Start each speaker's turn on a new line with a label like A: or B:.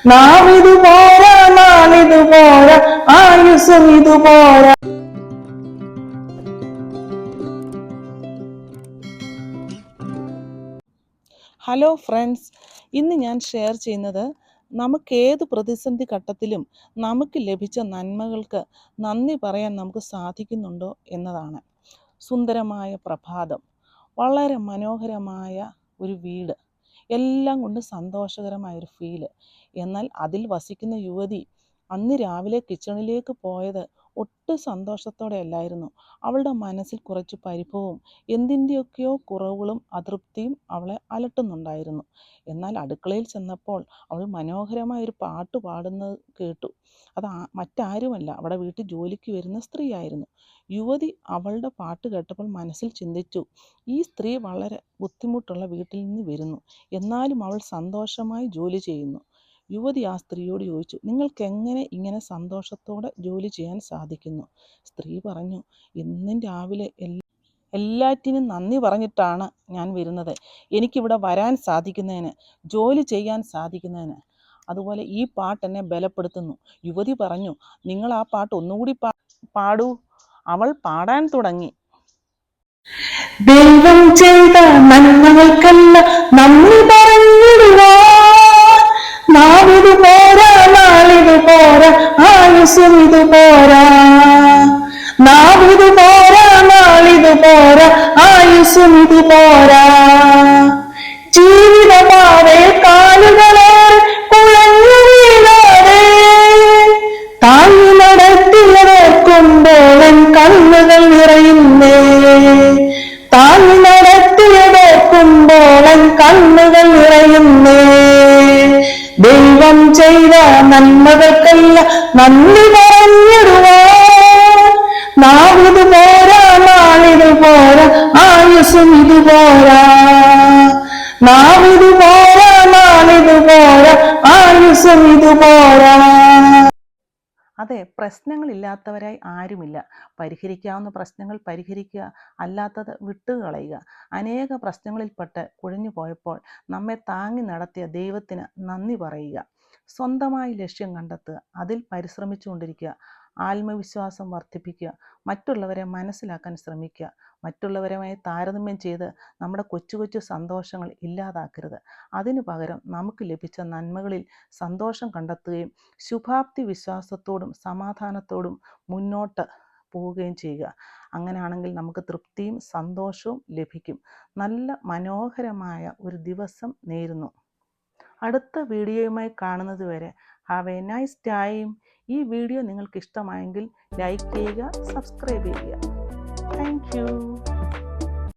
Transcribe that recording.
A: നാവിതു പോരാ, നാളിതു പോരാ, ആയുസ്സും ഇതു പോരാ.
B: ഹലോ ഫ്രണ്ട്സ്, ഇന്ന് ഞാൻ ഷെയർ ചെയ്യുന്നത് നമുക്ക് ഏത് പ്രതിസന്ധി ഘട്ടത്തിലും നമുക്ക് ലഭിച്ച നന്മകൾക്ക് നന്ദി പറയാൻ നമുക്ക് സാധിക്കുന്നുണ്ടോ എന്നതാണ്. സുന്ദരമായ പ്രഭാതം, വളരെ മനോഹരമായ ഒരു വീട്, എല്ലാം കൊണ്ട് സന്തോഷകരമായൊരു ഫീല്. എന്നാൽ അതിൽ വസിക്കുന്ന യുവതി അന്ന് രാവിലെ കിച്ചണിലേക്ക് പോയത് ഒട്ടും സന്തോഷത്തോടെ അല്ലായിരുന്നു. അവളുടെ മനസ്സിൽ കുറച്ച് പരിഭവവും എന്തിൻ്റെയൊക്കെയോ കുറവുകളും അതൃപ്തിയും അവളെ അലട്ടുന്നുണ്ടായിരുന്നു. എന്നാൽ അടുക്കളയിൽ ചെന്നപ്പോൾ അവൾ മനോഹരമായൊരു പാട്ട് പാടുന്നത് കേട്ടു. അത് മറ്റാരുമല്ല, അവിടെ വീട്ടിൽ ജോലിക്ക് വരുന്ന സ്ത്രീയായിരുന്നു. യുവതി അവളുടെ പാട്ട് കേട്ടപ്പോൾ മനസ്സിൽ ചിന്തിച്ചു, ഈ സ്ത്രീ വളരെ ബുദ്ധിമുട്ടുള്ള വീട്ടിൽ നിന്ന് വരുന്നു, എന്നാലും അവൾ സന്തോഷമായി ജോലി ചെയ്യുന്നു. യുവതി ആ സ്ത്രീയോട് ചോദിച്ചു, നിങ്ങൾക്ക് എങ്ങനെ ഇങ്ങനെ സന്തോഷത്തോടെ ജോലി ചെയ്യാൻ സാധിക്കുന്നു? സ്ത്രീ പറഞ്ഞു, ഇന്നും രാവിലെ എല്ലാറ്റിനും നന്ദി പറഞ്ഞിട്ടാണ് ഞാൻ വരുന്നത്. എനിക്കിവിടെ വരാൻ സാധിക്കുന്നതിന്, ജോലി ചെയ്യാൻ സാധിക്കുന്നതിന്. അതുപോലെ ഈ പാട്ട് എന്നെ ബലപ്പെടുത്തുന്നു. യുവതി പറഞ്ഞു, നിങ്ങൾ ആ പാട്ട് ഒന്നുകൂടി പാടൂ. അവൾ പാടാൻ തുടങ്ങി.
A: ദൈവം ചെയ്ത നന്മകൾക്കല്ല നന്ദി പറഞ്ഞിടുവാൻ, നാവിതു പോരാ, നാളിതു പോരാ, ആയുസ്സും ഇതു പോരാ. നാവിതു പോരാ, നാളിതു പോരാ, ആയുസ്സും ഇതു പോരാ. ജീവിതപാതേ കാലുകളേറെ കുഴഞ്ഞു വീഴാതെ താങ്ങി നടത്തിയതോർക്കുമ്പോഴൻ കണ്ണുകൾ നിറയുന്നേ. താങ്ങി നടത്തിയതോർക്കുമ്പോഴൻ കണ്ണുകൾ നിറയുന്നേ. ദൈവം ചെയ്ത നന്മകൾക്കല്ല നന്ദി പറഞ്ഞിടുവാൻ, നാവിതു പോരാ, നാളിതു പോരാ, ആയുസ്സും ഇതു പോരാ. നാവിതു പോരാ, നാളിതു പോരാ, ആയുസ്സും ഇതു പോരാ.
B: അതെ, പ്രശ്നങ്ങളില്ലാത്തവരായി ആരുമില്ല. പരിഹരിക്കാവുന്ന പ്രശ്നങ്ങൾ പരിഹരിക്കുക, അല്ലാത്തത് വിട്ടുകളയുക. അനേക പ്രശ്നങ്ങളിൽപ്പെട്ട് കുഴഞ്ഞു പോയപ്പോൾ നമ്മെ താങ്ങി നടത്തിയ ദൈവത്തിന് നന്ദി പറയുക. സ്വന്തമായി ലക്ഷ്യം കണ്ടെത്തുക, അതിൽ പരിശ്രമിച്ചുകൊണ്ടിരിക്കുക. ആത്മവിശ്വാസം വർദ്ധിപ്പിക്കുക, മറ്റുള്ളവരെ മനസ്സിലാക്കാൻ ശ്രമിക്കുക. മറ്റുള്ളവരുമായി താരതമ്യം ചെയ്ത് നമ്മുടെ കൊച്ചു കൊച്ചു സന്തോഷങ്ങൾ ഇല്ലാതാക്കരുത്. അതിനു പകരം നമുക്ക് ലഭിച്ച നന്മകളിൽ സന്തോഷം കണ്ടെത്തുകയും ശുഭാപ്തി വിശ്വാസത്തോടും സമാധാനത്തോടും മുന്നോട്ട് പോവുകയും ചെയ്യുക. അങ്ങനെയാണെങ്കിൽ നമുക്ക് തൃപ്തിയും സന്തോഷവും ലഭിക്കും. നല്ല മനോഹരമായ ഒരു ദിവസം നേരുന്നു. അടുത്ത വീഡിയോയുമായി കാണുന്നത് വരെ ഹാവ് എ നൈസ് ടൈം. ഈ വീഡിയോ നിങ്ങൾക്ക് ഇഷ്ടമായെങ്കിൽ ലൈക്ക് ചെയ്യുക, സബ്സ്ക്രൈബ് ചെയ്യുക. Thank you.